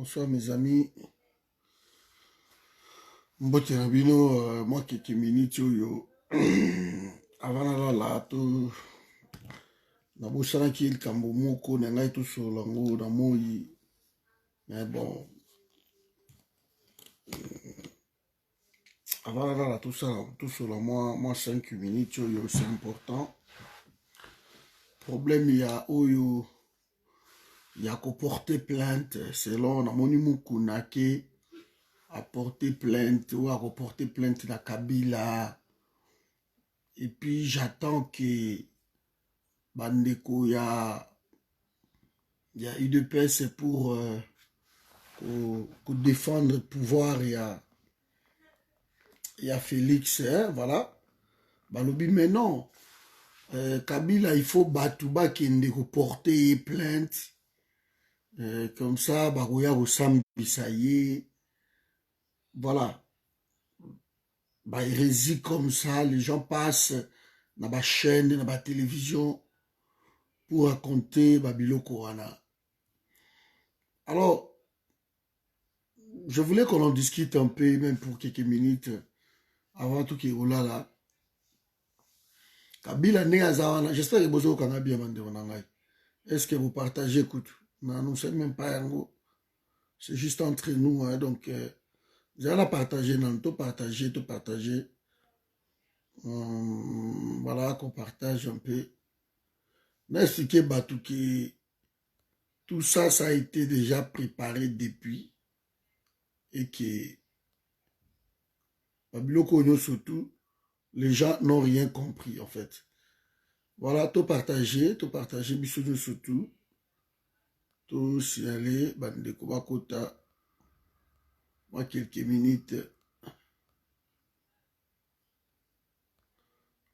Bonsoir mes amis. Mbote na bino moi quelques minutes oyo avant nalala to nabosanaki likambo moko na ngai tosolola yango na moi, mais bon avant nalala tosolola moi 5 minutes oyo c'est important. Problème ya oyo ya ko porter plainte selon namoni mukuna ke à porter plainte ou à reporter plainte na Kabila. Et puis j'attends que Bandeko ya UDPS pour défendre le pouvoir et à Félix, hein, voilà. Balobi, mais non. Kabila, il faut Batouba qui ne reporter plainte. Comme ça, Barouya Rossam Bissaye. Voilà. Bah, hérésie comme ça, les gens passent dans ma chaîne, dans ma télévision pour raconter Babilo Korana. Alors, je voulais qu'on en discute un peu, même pour quelques minutes, avant tout qu'il roule là. Kabila Néazawana, j'espère que vous avez bien demandé. Est-ce que vous partagez, écoute? Non, nous ne sommes même pas un c'est juste entre nous, hein, donc, vous allez partager, non, tout partager. Voilà, qu'on partage un peu. M'expliquer, Batouki, tout ça, ça a été déjà préparé depuis. Et que, Babilo Konyo surtout, les gens n'ont rien compris, en fait. Voilà, tout partager, Bissounou surtout. Tout signaler, Bandeko Bakota. Moi, quelques minutes.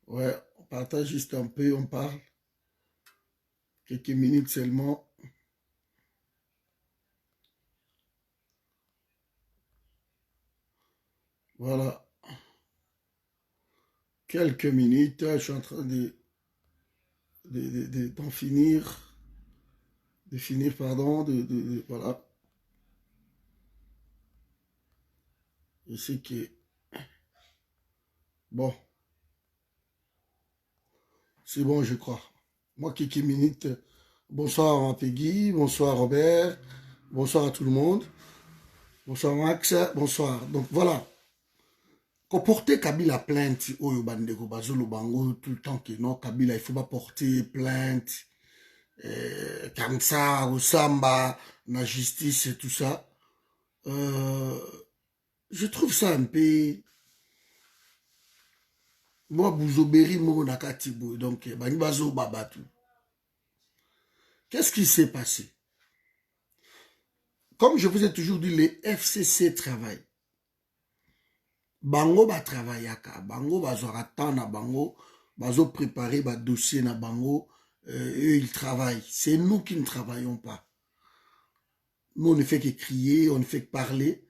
Ouais, on partage juste un peu, on parle. Quelques minutes seulement. Voilà. Quelques minutes, je suis en train d'en finir. De finir, pardon, voilà. Je sais que, bon, c'est bon, je crois. Moi, quelques minutes. Bonsoir à Peggy, bonsoir Robert, bonsoir à tout le monde. Bonsoir Max, bonsoir. Donc voilà. Qu'on porter Kabila plainte, Oyo Bandeko Bazolo Bango, tout le temps que non, Kabila, il faut pas porter plainte. Comme ça, au Samba, la justice et tout ça. Je trouve ça un peu. Moi, Bouzoberi, moi, Nakatibo, donc, Banibazo Babatu. Qu'est-ce qui s'est passé? Comme je vous ai toujours dit, les FCC travaillent. Bango ba travaillaka, bango bazora temps na bango, bazo préparer ba dossier na bango, eux ils travaillent. C'est nous qui ne travaillons pas. Nous on ne fait que crier, on ne fait que parler,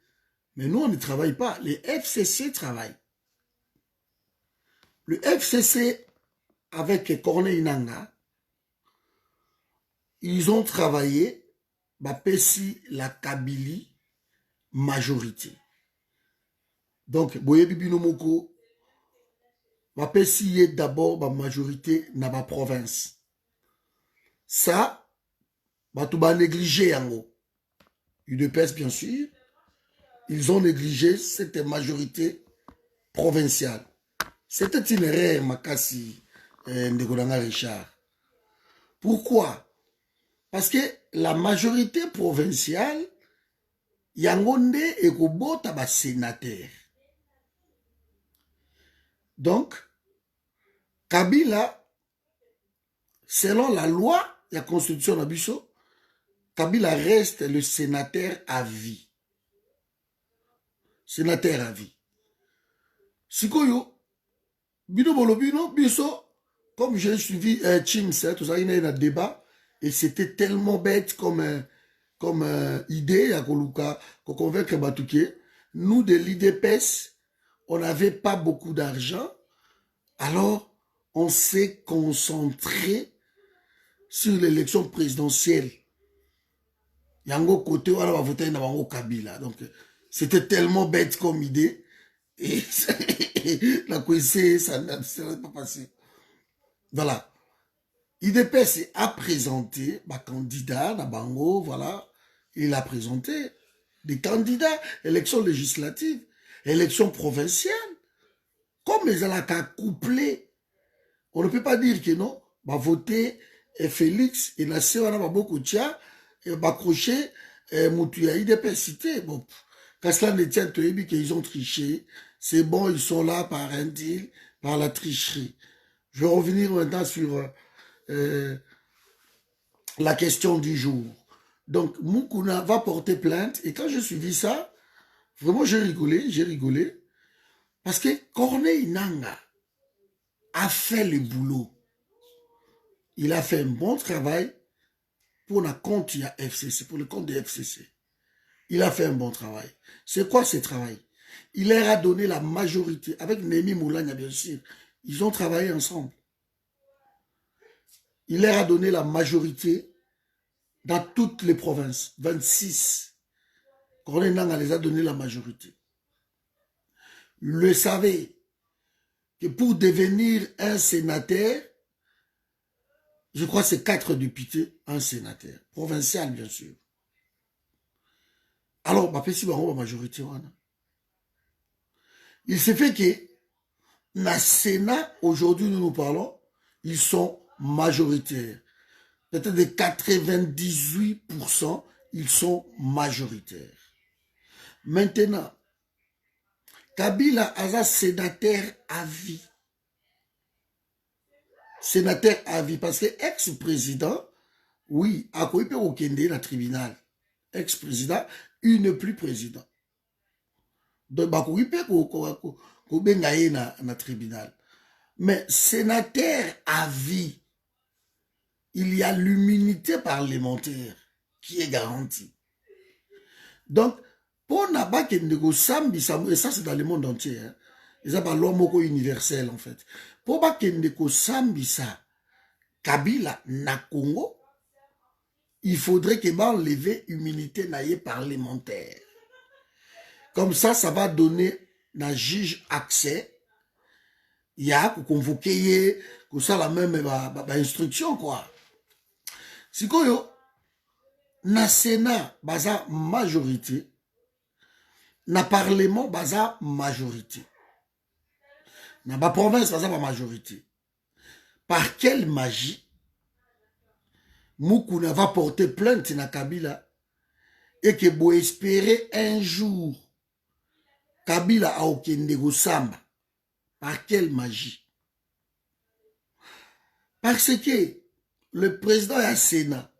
mais nous on ne travaille pas. Les FCC travaillent. Le FCC avec Corneille Nanga, ils ont travaillé, bah Pessi la Kabylie majorité. Donc, Boye Bibino Moko, va pécier d'abord la majorité dans la province. Ça, tout va négliger yango. UDPS, bien sûr, ils ont négligé cette majorité provinciale. C'était une erreur, Makassi Ndekodanga Richard. Pourquoi? Parce que la majorité provinciale, yangonde et kobota ba sénateur. Donc, Kabila, selon la loi, la constitution d'Abisso, Kabila reste le sénateur à vie. Sénateur à vie. Sikoyo, Bino Bolobino, Bisso, comme j'ai suivi Chims, tout ça, il y a un débat, et c'était tellement bête comme idée, à Koluka, qu'on convaincre Batouké. Nous, de l'IDPS, on n'avait pas beaucoup d'argent, alors on s'est concentré sur l'élection présidentielle. Yango côté, on a voté dans Bango Kabila. Donc, c'était tellement bête comme idée. Et la coincée, ça ne serait pas passé. Voilà. IDPS a présenté un candidat dans Bango, voilà. Il a présenté des candidats, élections législatives, élections provinciales. Comme les alaka couplés, on ne peut pas dire que non, va voter Félix et la sœur va beaucoup tcha et va accrocher Moutuya IDPS cité. Bon, quand cela ne tient qu'ils ont triché, c'est bon, ils sont là par un deal, par la tricherie. Je vais revenir maintenant sur la question du jour. Donc, Moukouna va porter plainte. Et quand je suis dit ça, vraiment, j'ai rigolé. Parce que Corneille Nanga a fait le boulot. Il a fait un bon travail pour le compte de FCC, pour le compte de FCC. Il a fait un bon travail. C'est quoi ce travail? Il leur a donné la majorité, avec Némi Moulania, bien sûr. Ils ont travaillé ensemble. Il leur a donné la majorité dans toutes les provinces, 26. Corneille Nanga les a donné la majorité. Il le savait que pour devenir un sénateur, je crois que c'est 4 députés, un sénateur, provincial bien sûr. Alors, la majorité, il s'est fait que dans le Sénat, aujourd'hui nous parlons, ils sont majoritaires. Peut-être de 98%, ils sont majoritaires. Maintenant, Kabila a un sénateur à vie. Sénateur à vie, parce que ex-président, oui, a quoi au Kende dans le tribunal. Ex-président, il n'est plus président. Donc, il peut au tribunal. Mais sénateur à vie, il y a l'immunité parlementaire qui est garantie. Donc, pour Naba Kendego Sambi, et ça c'est dans le monde entier, hein, ils ont pas l'homme universel en fait. Pour Kendego Sambi, ça, Kabila na Congo, il faudrait qu'il enlever l'immunité parlementaire. Comme ça va donner un juge accès. Il y a pour convoquer, que ça la même instruction quoi. Si quoi na Sénat baza majorité, na Parlement baza majorité, na ba province baza ba majorité. Par quelle magie Moukouna va porter plainte na Kabila et que vous espérer un jour Kabila a okende go samba? Par quelle magie? Parce que le président est à Sénat.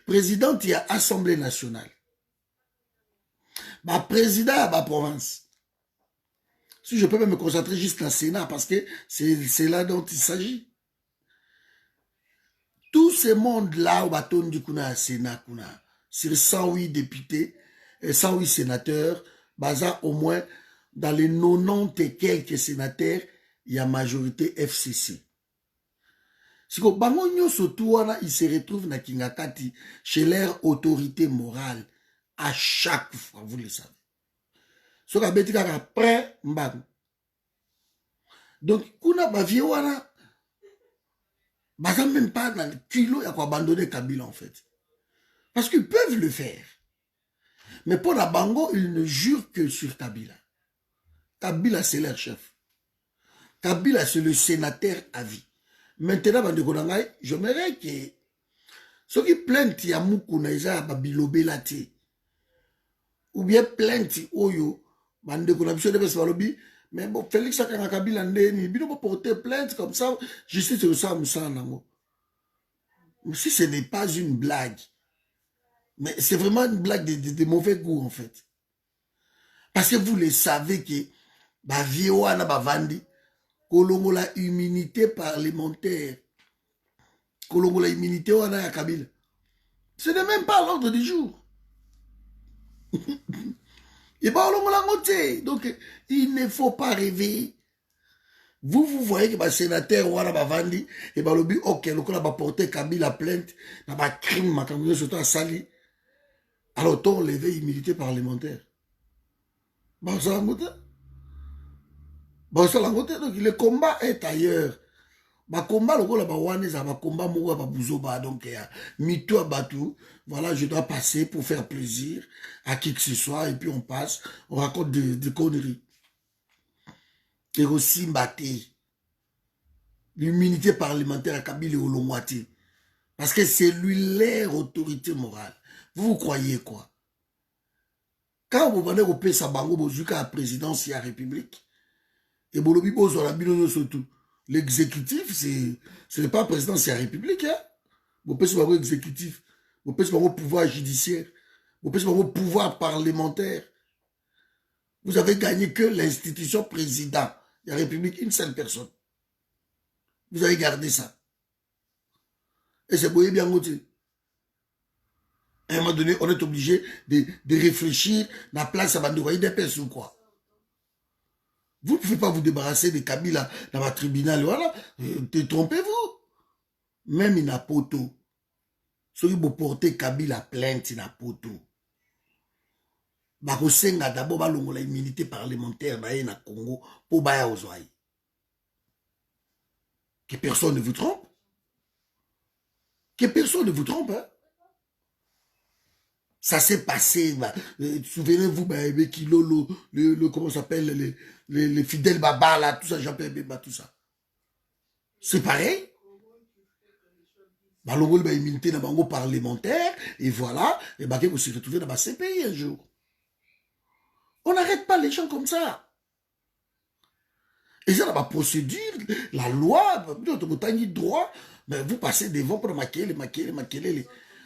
Président il y a Assemblée nationale. Ma président à ma province. Si je peux même me concentrer juste dans le Sénat parce que c'est là dont il s'agit. Tout ce monde-là au bâton du Kuna à Sénat, sur 108 députés et 108 sénateurs, baza au moins dans les 90 et quelques sénateurs, il y a majorité FCC. Si vous il se retrouve na Kingakati chez leur autorité morale à chaque fois, vous le savez. Ce qu'on a dit après, donc, kuna bavie wana, baza même pas dans le kilo, il y a quoi abandonner Kabila en fait. Parce qu'ils peuvent le faire. Mais pour la Bango, ils ne jurent que sur Kabila. Kabila, c'est leur chef. Kabila, c'est le sénateur à vie. Maintenant, j'aimerais que ceux qui plaintent ya Moukouna, ils ont babilobé ou bien plainte oyo, bande qu'on a besoin de mais bon, Félix a Kabila ndeni, il doit porter plainte comme ça, justice au ça, si ce n'est pas une blague, mais c'est vraiment une blague de mauvais goût en fait. Parce que vous le savez que ba viewana ba vandi kolongo la immunité parlementaire. Kolongo la immunité wana ya Kabila. Ce n'est même pas à l'ordre du jour. Et bah, donc, il ne faut pas rêver. Vous voyez que les sénateurs wana bavandi et balobi ok lokola ba porter Kabila plainte na ba crime makambo surtout à Sali. Alors on levé immunité parlementaire. Bon ça donc le combat est ailleurs. Ba combat lokola ba wana za ba combat moko ba buzoba donc ya mito abatu. Voilà, je dois passer pour faire plaisir à qui que ce soit et puis on passe, on raconte des conneries. Et aussi mbaté. L'immunité parlementaire à Kabila et Olomouati. Parce que c'est lui leur autorité morale. Vous croyez quoi? Quand vous venez au pays Sabango, vous jouez à la présidence et à la République, et vous avez surtout l'exécutif, ce n'est pas la présidence et la République. Hein? Vous pouvez avoir exécutif, vous pouvez avoir pouvoir judiciaire, vous pouvez avoir pouvoir parlementaire. Vous avez gagné que l'institution président de la République, une seule personne. Vous avez gardé ça. Et c'est pour bien côté. À un moment donné, on est obligé de réfléchir dans la place à des personnes ou quoi. Vous ne pouvez pas vous débarrasser de Kabila dans votre tribunal. Voilà. Trompez-vous. Même il n'a pas poto. Si vous portez Kabila plainte, il n'a pas poto. Bakosenga d'abord balongola immunité parlementaire na Congo pour baya ozwai. Que personne ne vous trompe. Que personne ne vous trompe. Hein? Ça s'est passé. Bah, souvenez-vous, bah, Kilolo, comment ça s'appelle, les fidèles Baba, là, tout ça, Jean-Pierre Bemba, tout ça. C'est pareil. Bah, l'on va immunité dans le parlementaire, et voilà, et bah, vous se retrouvez dans la CPI un jour. On n'arrête pas les gens comme ça. Et ça, dans la procédure, la loi, votre droit, mais vous passez devant pour maquiller.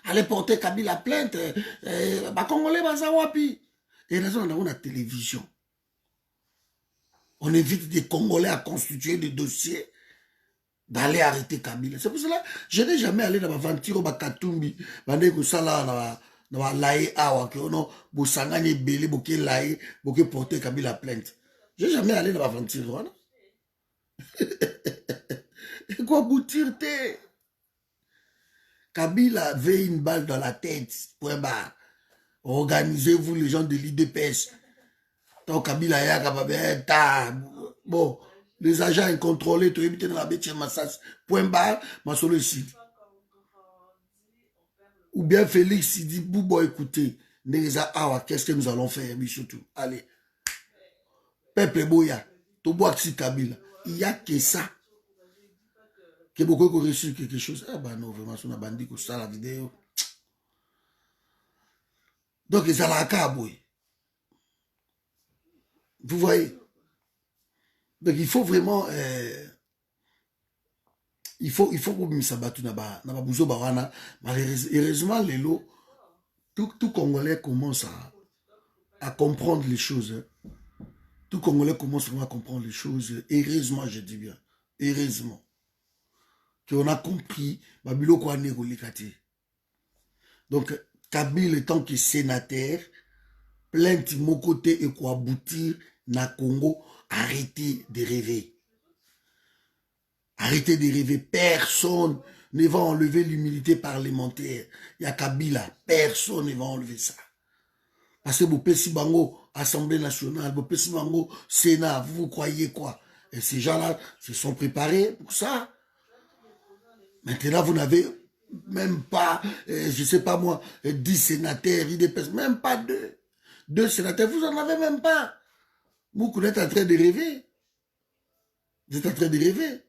Allez porter Kabila plainte, bah Congolais bazawapi. Et là, on a la télévision. On évite des Congolais à constituer des dossiers, d'aller arrêter Kabila. C'est pour cela, je n'ai jamais allé dans ma aventure au Bakatumbi, dans la laïe awa, que non, bosangani belé, boké laïe, boké porter Kabila plainte. Je n'ai jamais allé dans ma aventure, voilà. Et quoi boutir t'es? Kabila avait une balle dans la tête, point barre. Organisez-vous les gens de l'IDPS. Tant Kabila ya bon, les agents incontrôlés, tu évites dans la bête massage, point barre, ma solo ici. Ou bien Félix il dit, Boubo écoutez, qu'est-ce que nous allons faire, surtout. Allez. Peuple Boya, Toboak si Kabila. Il n'y a que ça. Que beaucoup ont reçu quelque chose. Ah bah non, vraiment, on a bandit que ça la vidéo. Donc, ils allaient à Kaboué. Vous voyez? Donc, il faut vraiment. Il faut que vous s'abattu dans la bouzo bawana. Heureusement, les lots, tout Congolais commence à comprendre les choses. Tout Congolais commence vraiment à comprendre les choses. Heureusement, je dis bien. Heureusement. Qu'on a compris, Babilo quoi négolikati. Donc, Kabila étant que sénateur, plainte mon côté et quoi aboutir na Congo, arrêtez de rêver. Arrêtez de rêver. Personne ne va enlever l'humilité parlementaire. Il y a Kabila. Personne ne va enlever ça. Parce que vous Pessi Bango, Assemblée nationale, vous Pessi Bango, Sénat, vous croyez quoi? Et ces gens-là se sont préparés pour ça. Maintenant, vous n'avez même pas, je ne sais pas moi, 10 sénateurs, même pas 2. 2 sénateurs, vous n'en avez même pas. Vous êtes en train de rêver. Vous êtes en train de rêver.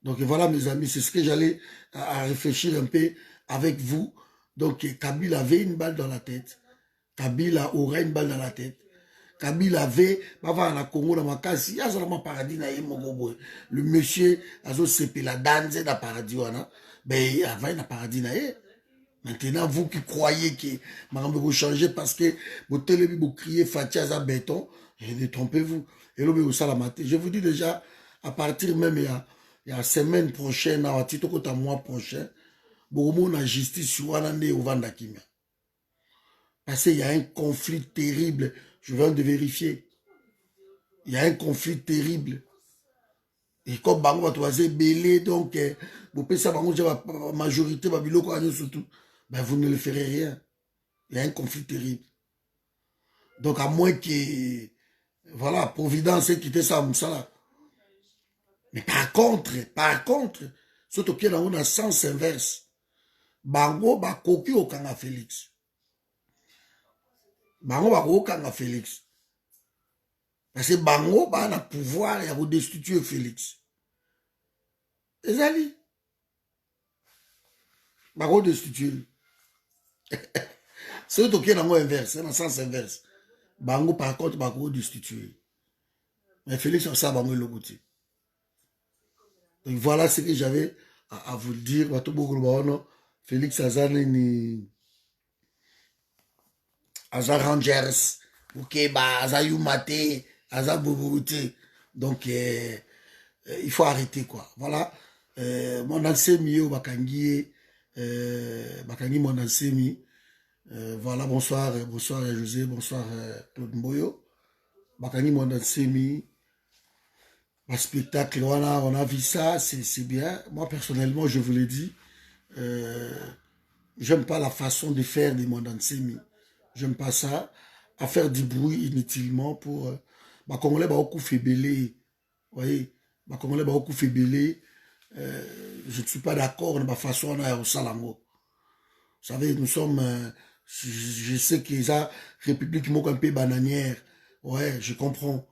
Donc voilà, mes amis, c'est ce que j'allais à réfléchir un peu avec vous. Donc Kabila avait une balle dans la tête. Kabila aurait une balle dans la tête. Kabila avait, la Congo dans ma case, il y a seulement paradis na yimogobo. Le monsieur, azo sepe la danse na paradis wana, ben avant na paradis na ye. Maintenant, vous qui croyez que vous changez parce que vous télévi vous criez Fatia béton, détrompez-vous. Et là, je vous dis déjà, à partir même il y a semaine prochaine, à titre que mois prochain, beaucoup la justice sur Wanande ou Vandakimia. Parce qu'il y a un conflit terrible. Je viens de vérifier. Il y a un conflit terrible Et comme bango bato baza belé, donc bopesa bango déjà la majorité babiloko anyo surtout, ben vous ne le ferez rien. Il y a un conflit terrible. Donc à moins que voilà, Providence ait quitté ça Moussala. Mais par contre, surtout qu'il y a un sens inverse. Bango bakoki okanga Félix. Bango bakoki okanga Félix. Parce que bango ba na pouvoir ya ko destituer Félix. Ezali. Bako destituer. Surtout qu'il y a un inverse, un sens inverse. Bango par contre bako destituer. Mais Félix ça bango le côté. Donc voilà ce que j'avais à vous dire. Félix Azane ni Aza Rangers, Bukeba, Aza Yumate, Aza Boubouté. Donc il faut arrêter quoi. Voilà. Mon ansemi au Bakangi, Bakangi mon ansemi. Voilà, bonsoir, bonsoir José, bonsoir Claude Mboyo. Bakangi mon ansemi. Un spectacle, on a vu ça, c'est bien. Moi, personnellement, je vous l'ai dit, j'aime pas la façon de faire des Mondansemi. J'aime pas ça. À faire du bruit inutilement pour... bah, Congolais, bah, beaucoup fait belé. Vous voyez, bah, Congolais, bah, beaucoup fait belé. Je ne suis pas d'accord de ma façon on a au Salango. Vous savez, nous sommes... je sais que ça, République Moko un peu bananière. Ouais, je comprends.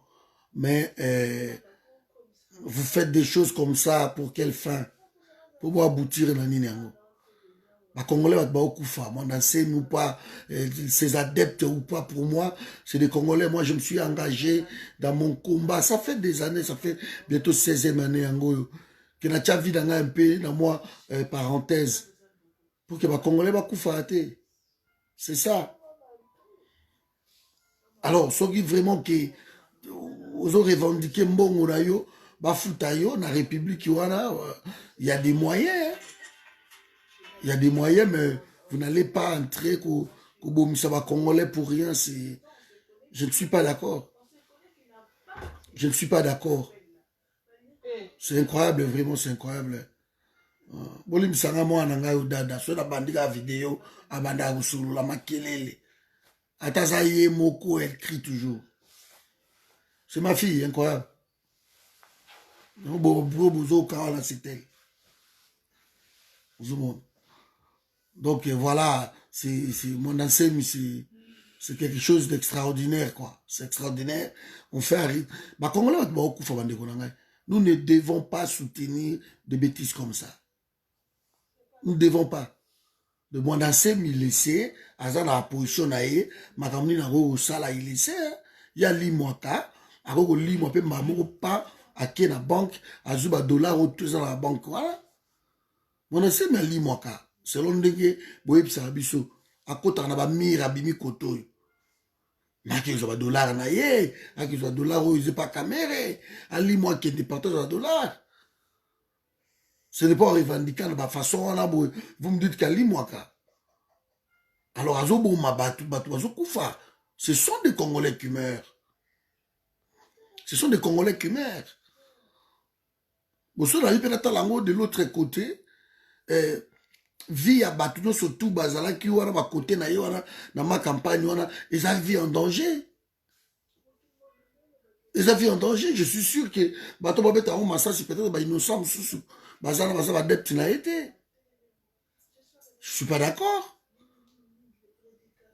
Mais... vous faites des choses comme ça pour quelle fin? Pour aboutir dans Ninengo. Les Congolais vont beaucoup faire. Moi, ou pas, ces adeptes ou pas, pour moi, c'est des Congolais. Moi, je me suis engagé dans mon combat. Ça fait des années, ça fait bientôt 16e année, que n'a pas vu dans un peu, dans moi, parenthèse, pour que les Congolais vont beaucoup faire. C'est ça. Alors, ceux qui vraiment qui ont revendiqué Mbongo Rayo, Bafutayo, dans la République, il y a des moyens. Il y a des moyens, mais vous n'allez pas entrer qu'au Congolais pour rien. Je ne suis pas d'accord. Je ne suis pas d'accord. C'est incroyable, vraiment, c'est incroyable. Bolim sanga mo ananga udada, so na bandika vidéo, abanda usulu la makelele. Ataza ye moko, elle crie toujours. C'est ma fille, incroyable. C'est elle. Donc voilà, mon enseigne, c'est quelque chose d'extraordinaire, quoi. C'est extraordinaire. On fait un rythme. Nous ne devons pas soutenir des bêtises comme ça. Nous ne devons pas. De mon enseigne, il laissait, à la position, ma camarade n'a pas sala, il laissait, il y a l'imoaka, à quoi l'imoaka, maman, pas, à qui la banque, à zuba dollar ou tout ça dans la banque, voilà. Mon enseigne, l'imoaka. Selon ndenge boyebi sa biso akota na ba mira bimi kotoyo naki zo ba dollar na ye aki zo dollar o pas caméra ali moi qui est partage de dollar ce n'est pas revendiquant de façon on a vous me dites qu'ali moi ka alors azo bo ma batu azo kufa ce sont des Congolais qui meurent ce sont des Congolais qui meurent boso na lipe na talango de l'autre côté vie à Batuno surtout bazala qui wana ba côté na wana na ma campagne wana ils ont vie en danger. Ils ont vie en danger, je suis sûr que bato babeta on massa c'est peut-être ba innocent sous bazala bazala dette na été. Je suis pas d'accord.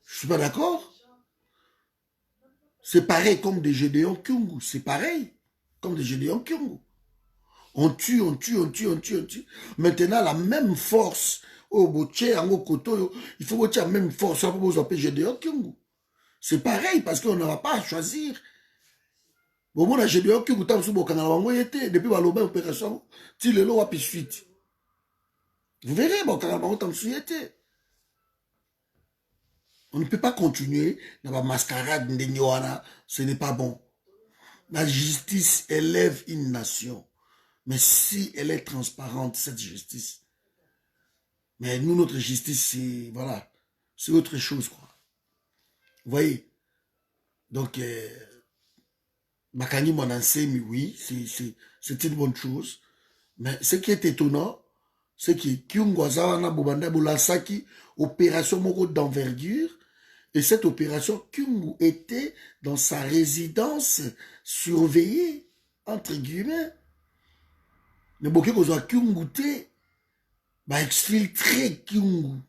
Je suis pas d'accord. C'est pareil comme des Gédéons Kyungu, c'est pareil comme des Gédéons Kyungu. On tue, on tue, on tue, on tue, on tue. Maintenant la même force oh, boche, ango koto, il faut que tu aies la même force pour vous appeler Gédéon Kyungu. C'est pareil parce qu'on n'aura pas à choisir. Bon, moi, Gédéon Kyungu, tu as vu depuis la opération, tu le lois puis suite. Vous verrez, bon, quand on ne peut pas continuer dans la mascarade de Nyoana, ce n'est pas bon. La justice élève une nation. Mais si elle est transparente, cette justice, mais nous, notre justice, c'est, voilà, c'est autre chose, quoi. Vous voyez? Donc Makani Monansemi, oui, c'est une bonne chose. Mais ce qui est étonnant, c'est que Kyungwazawana Bobanda Bolansaki, opération moko d'envergure, et cette opération, Kyungu était dans sa résidence surveillée, entre guillemets. Mais beaucoup de gens Kyungu te, bah exfiltré Kyungu.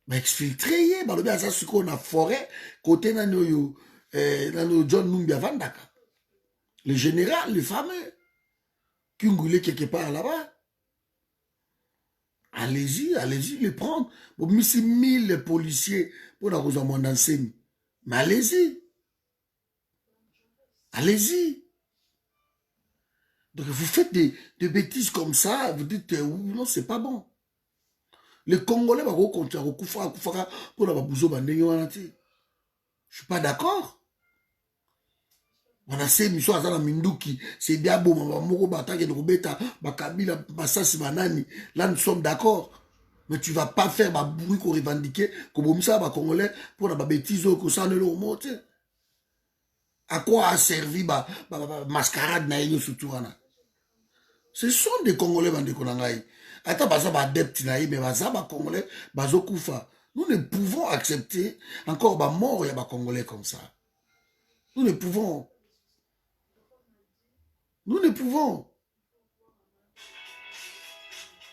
Bah exfiltré, bah le bien ça suko na forêt, côté nano yo, John Numbia Vandaka. Le général, le fameux, Kyungu est quelque part là-bas. Allez-y, allez-y les prendre. Bon, mais c'est 1000 policiers pour la cause mon enseigne. Mais allez-y. Allez-y. Donc vous faites des bêtises comme ça, vous dites non, c'est pas bon. Les Congolais vont continuer à faire pour la babouzo bandé. Je suis pas d'accord. On a ces missions à la Minduki, c'est bien beau, Moko Bataki de Robeta, Bakabila, Bassasi Banani. Là, nous sommes d'accord. Mais tu vas pas faire ma bruit qu'on revendique, comme ça, les Congolais, pour la bêtise, que ça ne le remonte. À quoi a servi ma mascarade naïe surtout? Ce sont des Congolais, bandé Konangaï. Attends, bah ça va adepte naïe, mais bah ça va Congolais, bah Zokoufa. Nous ne pouvons accepter encore bah mort, il y a bah Congolais comme ça. Nous ne pouvons. Nous ne pouvons.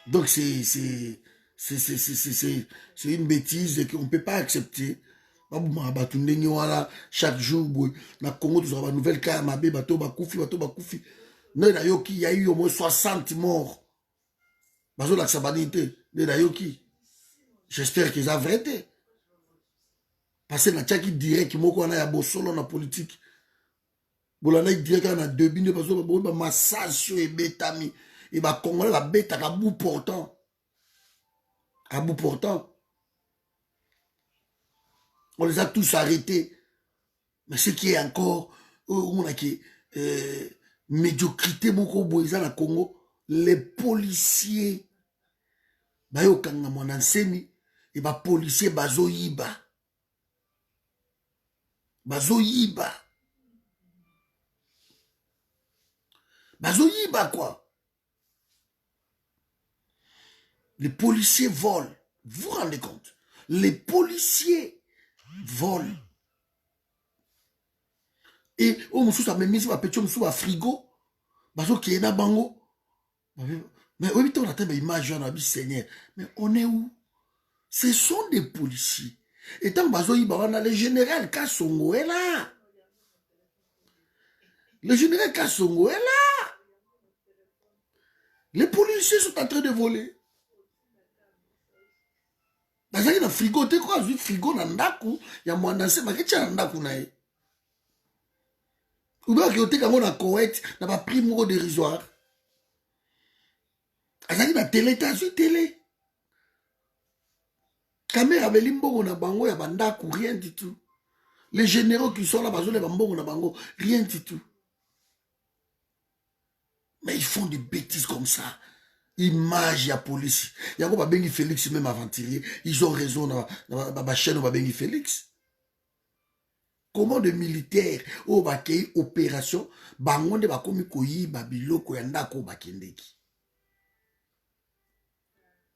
Donc c'est une bêtise qu'on ne peut pas accepter. Chaque jour, na Congo, tu auras une nouvelle cas, bateau bakoufi. Il y a eu au moins 60 morts. Bazo la sabanité, j'espère qu'ils ont vérité. Parce que na tchaki direct, moko wana ya bosolo na politique. Bolana direct na debine, parce que ba massage et betami. Et bah Congolais la bête à bout portant. À bout portant. On les a tous arrêtés. Mais ce qui est encore, on a qui médiocrité beaucoup boisa na Congo, les policiers, bayo kanga monenseni, et ba policiers bazo yiba. Bazo yiba. Bazo yiba quoi. Les policiers volent. Vous vous rendez compte? Les policiers volent. Et au moussou ça me mise ma petit moussou à frigo. Bazo qui est na bango. Mais oui, on a tellement d'image on a dit Seigneur. Mais on est où? Ce sont des policiers. Et tant bazo yi on a le général Kassongo est là. Le général Kassongo est là. Les policiers sont en train de voler. Bazaki na frigo te quoi, je frigo na ndaku ya mwandanse baketia na ndaku na ye. Ou bien ki kango na Koweït na ba prix moko dérisoire. Azaki na télé tazu télé. Caméra belimbo na bango ya bandaku rien du tout. Les généraux qui sont là bazole bambongo na bango rien du tout. Mais ils font des bêtises comme ça. Image ya police. Yango babengi Félix même aventurier. Ils ont raison na chaîne babengi Félix. Comment de militaires au bakei opération bangonde bakomi koyi babiloko ya ndako bakendeki.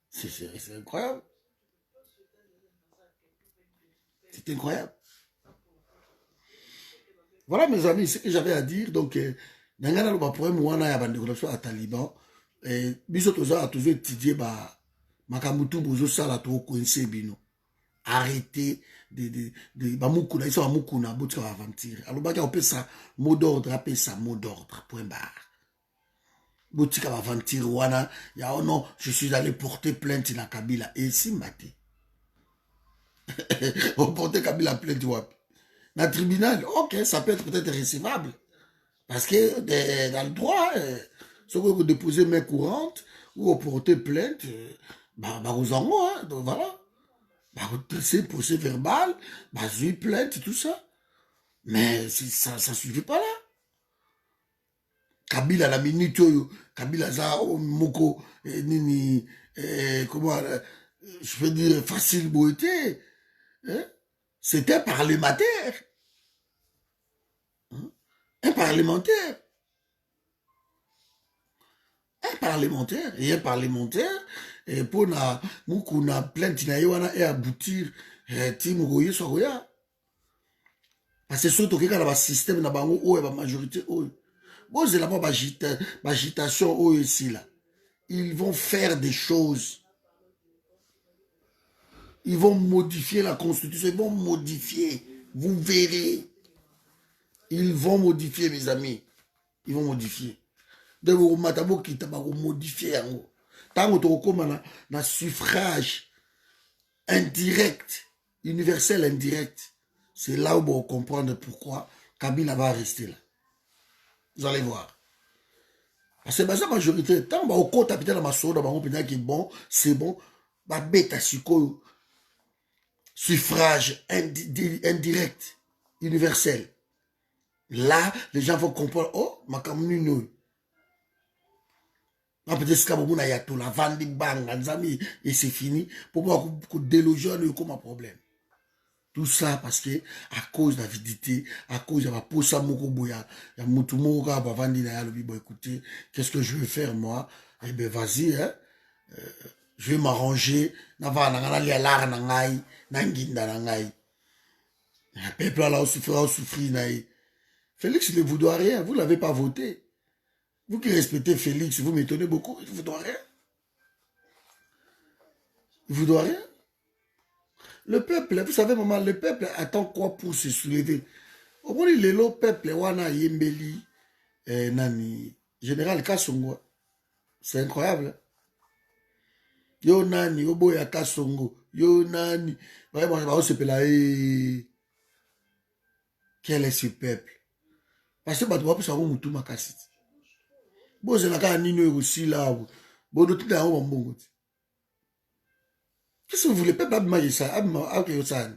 C'est incroyable. C'est incroyable. Voilà mes amis, ce que j'avais à dire. Donc, nangana lo ba problème wana ya bande relation à Taliban. Biso toza toujours étudier ba makamutu bozo sala to coincer bino. Arrêtez de bamukuna ils sont bamukuna botika aventure. Alors baki on peut ça mot d'ordre, appelle ça mot d'ordre point barre. Botika aventure wana ya oh non, je suis allé porter plainte na Kabila et si maté. On porter Kabila plainte wapi? Dans le tribunal, ok, ça peut être peut-être recevable. Parce que dans le droit, si vous déposez main courante ou vous portez plainte, bah vous en hein, donc voilà. Bah vous dressez procès verbal, bah vous plainte, tout ça. Mais ça ne suffit pas là. Kabila la minute, Kabila za moko, nini, comment, je peux dire, facile beauté. Hein? C'était parlementaire. Un parlementaire. Un parlementaire. Et un parlementaire, et pour na mukuna plainte na yewana et aboutir, timu goye so goya. Parce que surtout que le système na bango ou la majorité ou bon c'est là-bas agitation ou ici là. Ils vont faire des choses. Ils vont modifier la constitution, ils vont modifier. Vous verrez. Ils vont modifier, mes amis. Ils vont modifier. Donc, vous modifier. Tant que vous avez suffrage indirect, universel indirect, c'est là où vous comprendre pourquoi Kabila va rester là. Vous allez voir. Parce que la majorité, tant que vous avez dans ma soda, bon, c'est bon, bah bête à suffrage indirect, universel. Là, les gens vont comprendre, oh, ma commune, peut-être que la vente bang, et c'est fini, pour pouvoir déloger comme un problème. Tout ça parce que, à cause de l'avidité, à cause de la posa moko boya, il y a moutoumoko à vendre na yalobi, bon écoutez, qu'est-ce que je vais faire moi? Eh ben vas-y, hein, je vais m'arranger, na va na li alar na ngai, na nginda na ngai. Le peuple là, souffrir, naï. Félix ne vous doit rien, vous ne l'avez pas voté. Vous qui respectez Félix, vous m'étonnez beaucoup, il ne vous doit rien. Il ne vous doit rien. Le peuple, vous savez, maman, le peuple attend quoi pour se soulever? Au moins, le peuple, wana yembeli, nani, général Kassongo. C'est incroyable. Yo nani, yo boya Kassongo, yo nani. Vraiment, se pela, quel est ce peuple? Parce que tu vas pouvoir moutou makasi. Bon, c'est la nini aussi là. Bon, tout est en bon. Qu'est-ce que vous voulez? Peuple abima ça, abima ça.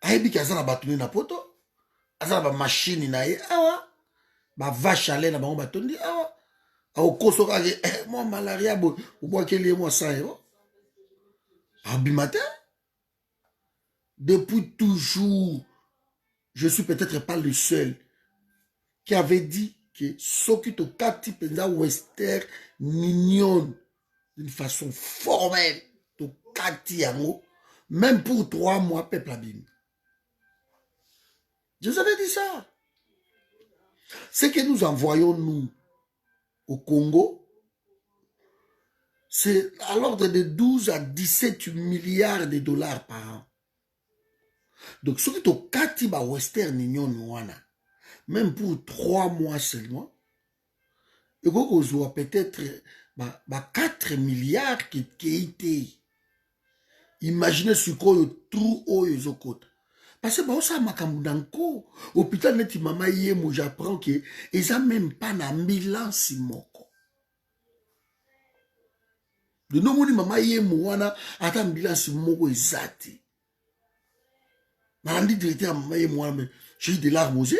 Aibi kaza na batuni na poto. Aza ba machine na ye awa. Ba vache à lait na bango batondi awa. Au koso kage moi malaria bo bois kele moi ça yo. Abimata. Depuis toujours, je suis peut-être pas le seul qui avait dit que Soki to kati penza western mignon d'une façon formelle to kati yango même pour 3 mois peuple abim. Je vous avais dit ça. Ce que nous envoyons nous au Congo, c'est à l'ordre de 12 à 17 milliards de dollars par an. Donc Soki to kati ba western mignon wana même pour 3 mois seulement, et qu'on a peut-être 4 milliards qui été. Imaginez ce qu'on trouve au Yozokota. Parce que ça m'a kambudanko. Hôpital neti mama yemo, j'apprends que ils n'ont même pas d'ambulance moko. De nos moni mama yemo wana ata ambulance moko ezati. Nandi directeur mama yemo wana j'ai eu des larmes aux yeux.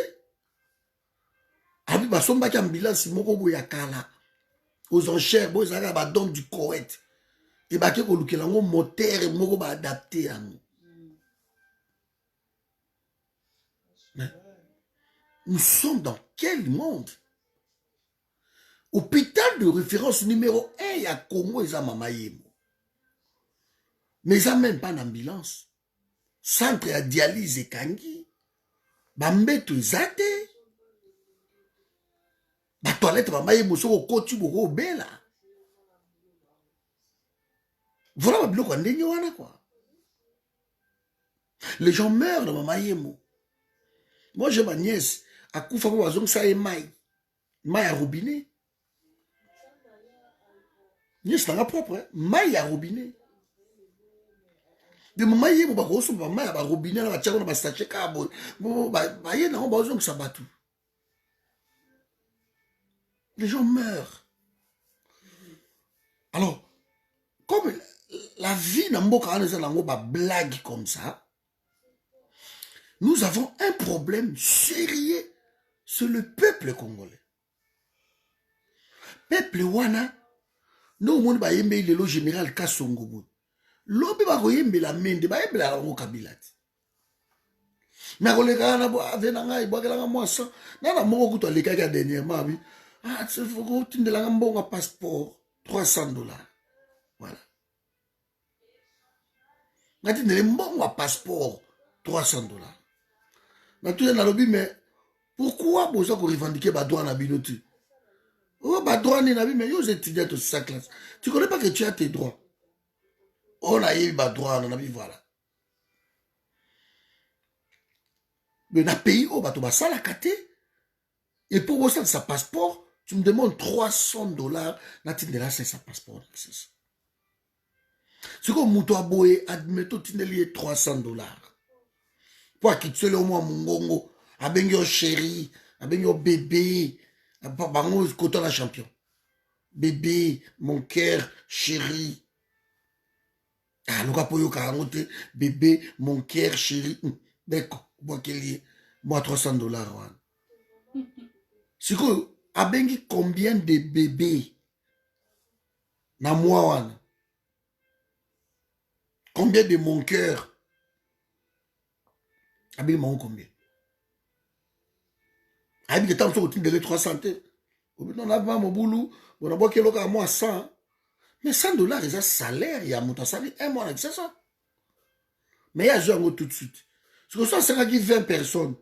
Abi basomba ki ambulance moko boya kala aux enchères bo zaka ba don du correct et ba ke ko lukela ngo moteur moko ba adapté yango. Nous sommes dans quel monde? Hôpital de référence numéro 1 il y a Congo et mama yemo. Mais ça même pas d'ambulance. Centre à dialyse et kangi. Bambeto ezate. Ba toilette mama yemo soko koti boko bela. Voilà ma biloko ndenge wana quoi. Les gens meurent dans mama yemo. Moi j'ai ma nièce à Koufa pour azong ça et maï à robinet. Nièce là propre hein? Maï à robinet. De mama yemo ba koso ba maï à robinet na ba tchako na ba sachet ka bo ba yé na ba azong ça batou. Les gens meurent. Alors, comme la vie n'a pas blague comme ça, nous avons un problème sérieux sur le peuple congolais. Peuple wana, nous avons le général Kassongo. L'obi ba koyembe la mende ba yembe la Kabila. Mais quand les gars viennent, ils boivent moi ça. Nana moko kuto les gars dernièrement, oui. Ah, tu faut que tu aies un bon passeport, $300. Voilà. Tu aies un bon passeport, $300. Mais tu es dans le but, mais pourquoi vous avez revendiqué les droits dans la binotu? Oh, les droits dans la binotu, mais vous étudiez de sa classe. Tu ne connais pas que tu as tes droits. On a eu les droits dans la binotu, voilà. Mais dans le pays, on va ça la caté. Et pour vous, ça passeport, tu me demandes $300. Tu as ça passeport. C'est comme Mouto Aboye, admettons, tu as $300. Pour qu'il te le moins mon gongo, avec your chéri, avec your bébé, bango côté la champion. Bébé, mon cœur, chéri. Ah, nous avons eu bébé, mon cœur, chéri. D'accord, moi moi $300. C'est que, avec combien de bébés na moi, combien de mon cœur, avec mon combien? Avec le temps, on a 300. On a pas mon boulot, on a pas que à moi 100. Mais $100, c'est un salaire, il y a mon salaire, un mois, c'est ça. Mais il y a joué tout de suite. C'est que ça, c'est 20 personnes.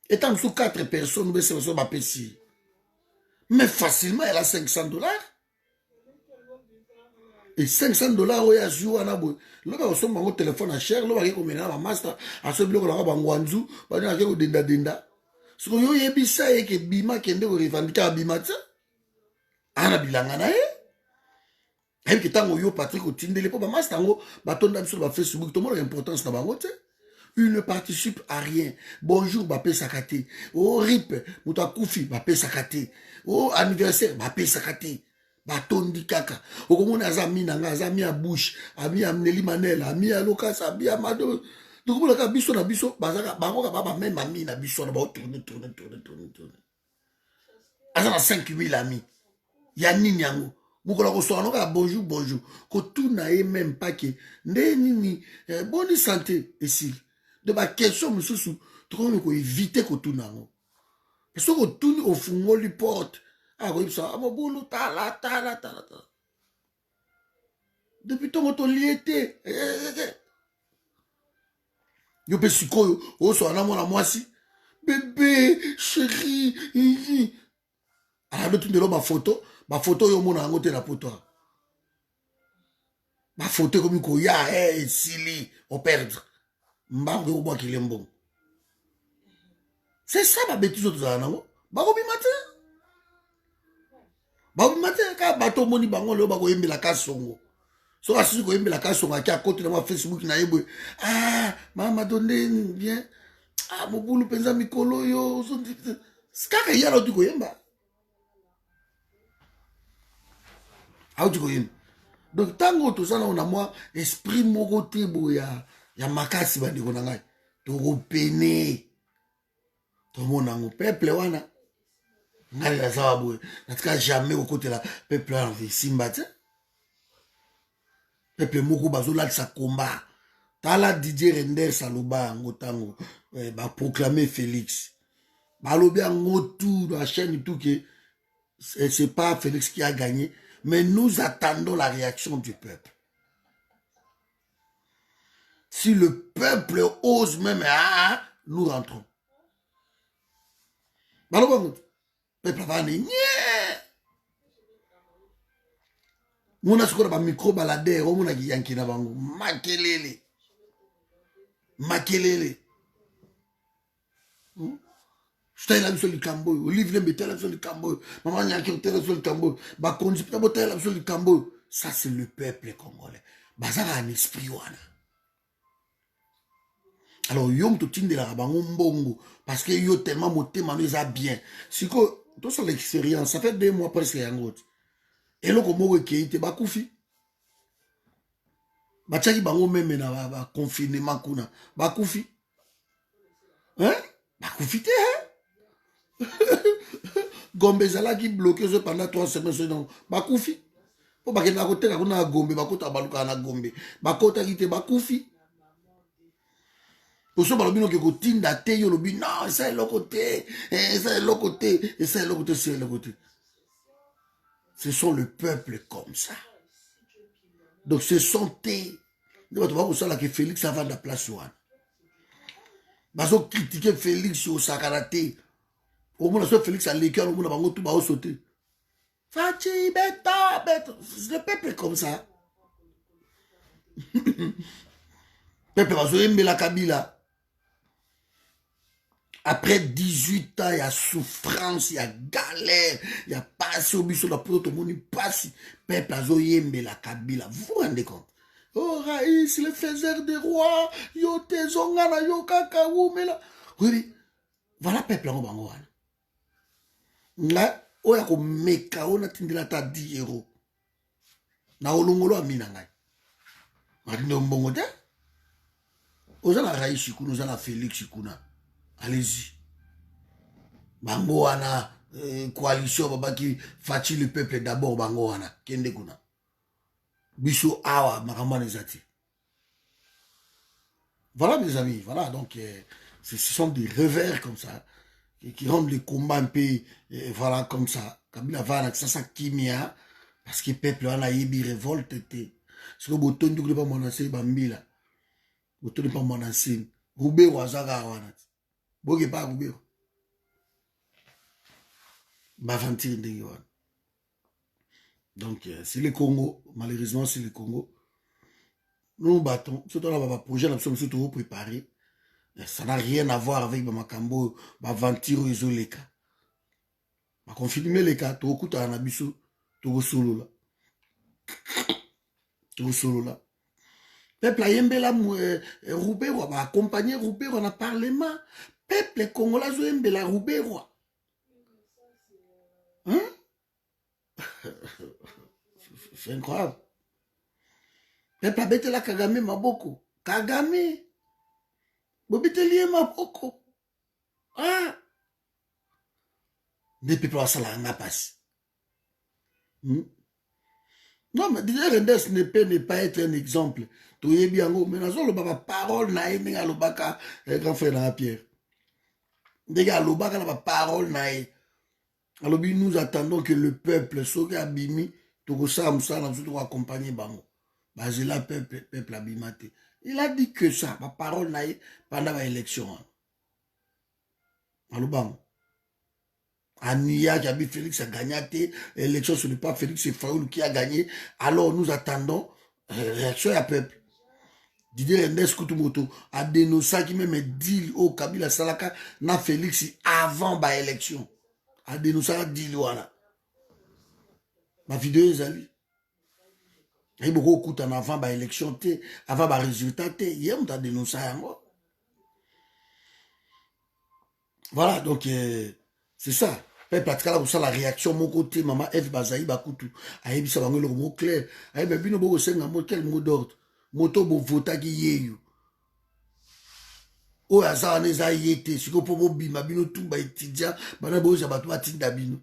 Étant sous 4 personnes, c'est ma PC. Mais facilement, elle a $500. Et $500, il y a joué à Nabo. Là, on a mon téléphone à cher, là, on a un master, à ce bloc, on a un Wanzou, on a un Denda. Ce que vous avez ça, c'est que Bima qui est revendiqué à Bima, ana bilangana et que tango yo Patrick otindele po ba master ngo batonda sur ba Facebook to mo l'importance na bango te. Il ne participe à rien. Bonjour Bapé Sakate. Oh rip muta kufi Bapé Sakate. Oh anniversaire Bapé Sakate. Batondi kaka. Okomona azami nanga azami a bouche, ami amneli manel, ami a lokas, ami a mado. Donc pour la biso na biso bazaka bango ka ba même ami na biso na ba tourner. Azana 5000 amis. Ya nini yango mukola kosoana ka bonjour ko tout na même pas que nini bonne santé ici de ba question mususu to ko éviter ko tout nango parce que tout au fungoli porte a ko ça amobulu tala depuis ton to liété yo pe sikoyo o so na mona mwasi bébé chéri ah le tout de ma photo yo mona ngote na poto ma photo comme ko ya sili au perdre mbango ko qu'il est bon c'est ça ma bêtise autres nango bako bimate ka bato moni bango le bako yembela ka songo so asisi ko yembela ka songo à côté de ma Facebook na yebo ah mama donne bien ah mobulu penza mikolo yo so skaka yalo tu ko yemba ah tu ko yemba. Donc tango tout ça on a moi esprit moko te boya ya makasi bandiko na ngai to ko pene to mona ngo peuple wana ngai la sawa boye natika jamais au côté la peuple wana simba te peuple moko bazola sa combat tala Didier Render saloba ngo tango ba proclamer Félix balobi ngo tout la chaîne tout que c'est pas Félix qui a gagné. Mais nous attendons la réaction du peuple. Si le peuple ose même, nous rentrons. Le peuple va dire, on a ce qu'on a micro baladeur, on a yanki na bango, makelele. Je t'ai la sur le cambo, livre les métals sur le cambo, maman n'y a qui sur le cambo, bah conduit la bouteille sur le cambo. Ça c'est le peuple congolais. Bah ça a un esprit wana. Alors yom to tinde la bango mbongo parce que yo tellement moté manou a bien. Si que tout ça l'expérience, ça fait 2 mois presque en route. Et là comme on qui était bakoufi. Ba tchaki bango même na ba confinement kuna. Bakoufi. Hein? Bakoufi te hein? Gombe zala qui bloqué pendant 3 semaines donc bakoufi po bakenda koteka kuna Gombe bakota baluka na Gombe bakota kite bakoufi Pour ça, balobi no ke kotinda te yo lobi non, ça est le côté, ça est le côté, et ça est le côté, c'est le côté. Ce sont le peuple comme ça. Donc ce sont tes. Tu vois pour ça là que Félix avant de la place one. Baso critiquer Félix au sakarate. Au moins ça Félix a l'écœur au moins bango tout ba sauter. Fachi beta beta. Le peuple est comme ça. Peuple baso yembe la Kabila. Après 18 ans, il y a souffrance, il y a galère, il y a passé au biso, la poudre, tout le monde passe. Peuple a zoyembe la Kabila. Vous vous rendez compte? Oh, Raïs, le faiseur des rois, yo te zongana, yo kakaou, mais là. Oui, voilà peuple en bango. Nga, oya ko meka, on a tindela ta 10 euros. Na olongolo amina ngai. Matinde mbongo te. Ozana Raïs Chikuna, ozana Félix Chikuna. Allez-y. Bango wana coalition babaki fachi le peuple d'abord bango wana kende kuna. Biso awa makambo nezati. Voilà mes amis, voilà donc ce sont des revers comme ça qui rendent les combats un peu voilà comme ça. Kabila va avec ça kimia parce que peuple wana yebi révolte te. Ce que botondi ko pas monancer bambila. Botondi pas monancer. Roubé wazaga wana. Boge pas roubé. Donc, c'est le Congo, malheureusement, c'est le Congo. Nous nous battons, surtout dans le projet, nous sommes surtout préparés. Ça n'a rien à voir avec Makambo, Maventure et Zoleka. Ma confirmer les cas, tu écoutes un abisso, tu solo là. Tu solo là. Peuple a yembe la Roubé, on va accompagner Roubé, on a parlement. Peuple congolais, yembe la Roubé, hein? C'est incroyable. Peuple a bêté la Kagame Maboko. Kagame. Bobite lié Maboko. Ah. Des peuples à Salanga passe. Non, mais déjà, Rendes ne pas être un exemple. Tu es bien, mais nous avons parole, naïe, à l'obaka, grand frère dans la pierre. Déjà, l'obaka, la parole, naïe. Alors, nous attendons que le peuple, soit abimi, tout ça, nous devons accompagner Bango. Basé là, peuple abimate. Il a dit que ça, ma parole naïe, pendant l'élection. Alors, Bango. Ania qui a dit Félix a gagné, l'élection ce n'est pas Félix, c'est Faoul qui a gagné. Alors nous attendons réaction à peuple. Didier Rendes Koutumoto a dénoncé qui même deal au Kabila Salaka na Félix avant la élection. A dénoncé un deal voilà. Ma vidéo est allée. Il y a beaucoup de temps avant la élection, avant le résultat, il y a un dénoncé à moi. Voilà, donc c'est ça. Peuple pour ça la réaction mon côté maman F Bazaï Bakutu ayebi ça bango le mot clair ayebi bino boko senga mot quel mot d'ordre moto bo vota ki yeyo o aza neza yete siko po bo bima bino tumba étudiant bana bo ja batu batinda bino.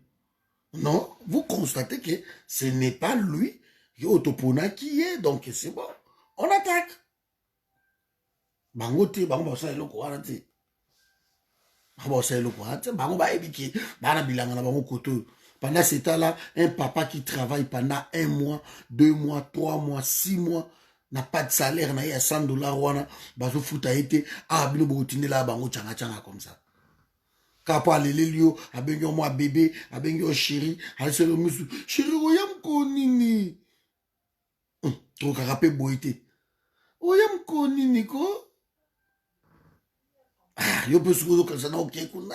Non, vous constatez que ce n'est pas lui qui autopona qui est, donc c'est bon, on attaque bango te bango ça eloko wana te. Pendant ce temps-là, un papa qui travaille pendant 1 mois, 2 mois, 3 mois, 6 mois, n'a pas de salaire, n'a pas $100, bazo fout a été, bino botine là, bango tchanga tchanga comme ça. Kapo alelelio, abengyo moi bébé, abengyo chéri, aleselo musu, chéri, oyam konini. Trop karapé boité. Oyam konini ko? Yo peux se dire que ça n'a aucun coup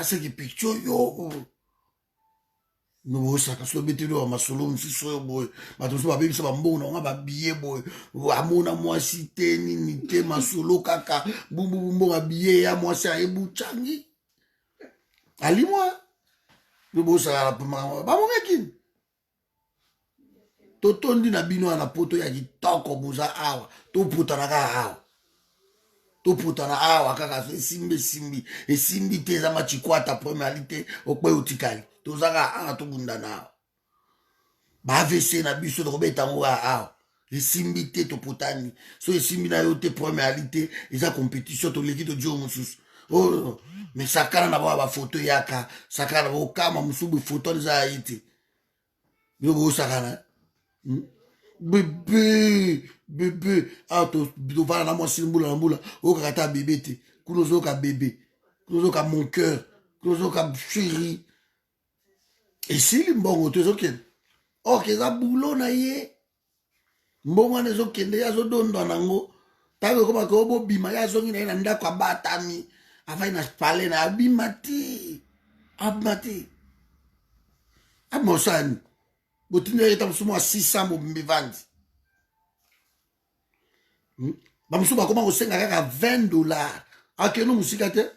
c'est qui picture yo. No ça parce que bête là ma solo me so boy. Ma tout ça baby ça mbona on va billet boy. Amona moi cité ni te ma solo kaka. Bumbu billet ya moi ça e buchangi. Ali moi. Yo ça ba mo mekin. Totondi na bino na poto ya kitoko buza awa. To puta na ka awa. To putana awa kaka simbi te za machikwata premialité okwe utikali to zaka anga to bunda na ba vese na biso to beta ngo awa esimbi te topotani so esimbi na yo te premialité eza compétition toleki todio mosusu oh mais sakala na ba photo yaka sakala ba okama musubu photo eza ya ite yo bo sakala bébé ah to vala na mwasi mbula na mbula okaka ta bébé te kuno zoka bébé kuno zoka mon cœur kuno zoka chéri esili mbongo to ezokende ok eza bulo na ye mbongo wana ezokende ye azodondwa nango ntango ekomaka obobima ye azongi na ye na ndako abatami avai na pale na abima te abimosani botinda yeta mosusu mwa 600 mobimbi vandi bamosusu bakoma kosenga kaka $20 akeno mosika te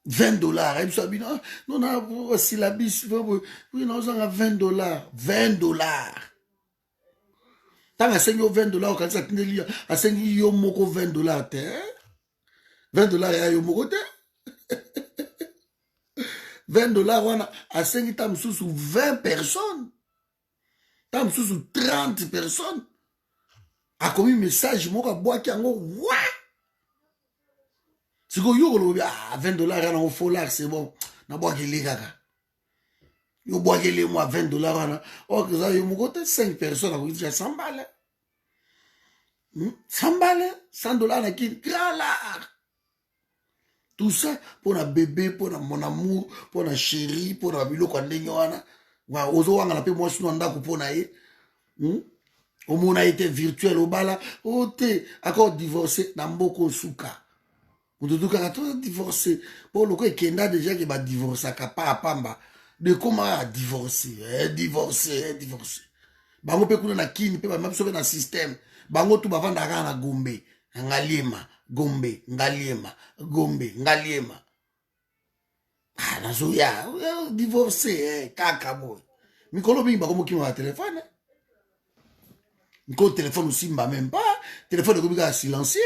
$20 ayebiso abino nona basila bisi naozanga $20 ntango asengi yo $20 okanisi atindeli asengi yo moko $20 te $20 ya yo moko te $20 wana asengi ta mosusu 20 personnes ta mosusu 30 personnes akomi message moko abwaki yango wa sikoyo yo kolobi $20 wana ofolar c'est bon nabwakeli kaka yo bwakeli mwa $20 wana okeza yo moko te 5 personnes akokitisha 100 balles 100 balles $100 na kini grand lard tout ça pour la bébé pour la mon amour pour la chérie pour la biloko ndenge wana wa ozowanga na pe moi sino ndako pona ye omona été virtuel obala ote accord divorcé na mboko suka mututuka kato divorcé pour loko ekenda déjà que ba divorcer kapa pamba de comment divorcer divorcer bango pe kuna na kini pe ba mapso na système bango tu bavanda kana na gombe ngaliema gombe ngaliema nazo ya divorcé kaka boy mikolo bingi bakomoki ma téléphone mikolo téléphone osimba même pas téléphone ekobika silencieux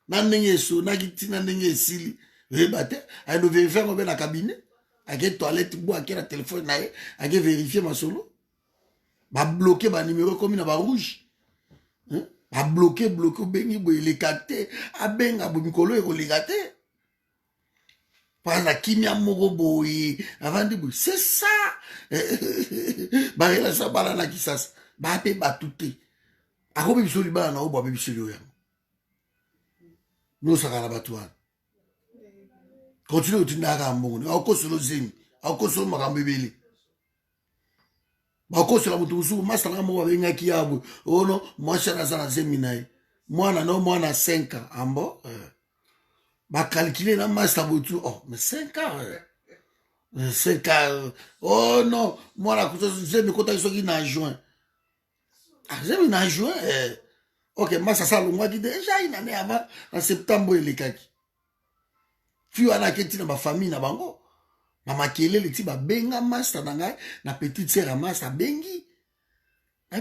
na ndenge eso nakiti na ndenge esili oyeba te ayino vérifie ngo mpe na cabinet ake toilette bo ake na téléphone na ye ake vérifie masolo babloke banimero ekomi na barouge abloqué obengi boye eleka te abenga bo mikolo ekoleka te mpana kimia moko boye avandi boye c'est ça barelasa bana na kisasa bape batu te akobe biso libala na oyo babe biso lio yango nosaka na bato wana continue otindaka mbongo akokosolo zemi akokosolo makambo ebele bakosela moto mosuku masa nanga moko babengaki yabwe ono mwasi ana aza na zemi na ye mwana no mwana 5 ans ambo bakalkile na masa botu mais 5 ans 5 ans oh non mwana zemi kotaki soki na juin zemi na juin ok masa asalongwaki deja une année avant na septembre elekaki fi wana aketi na bafamille na bango mamakelele ti babenga master na ngai na petite sœur ya master bengi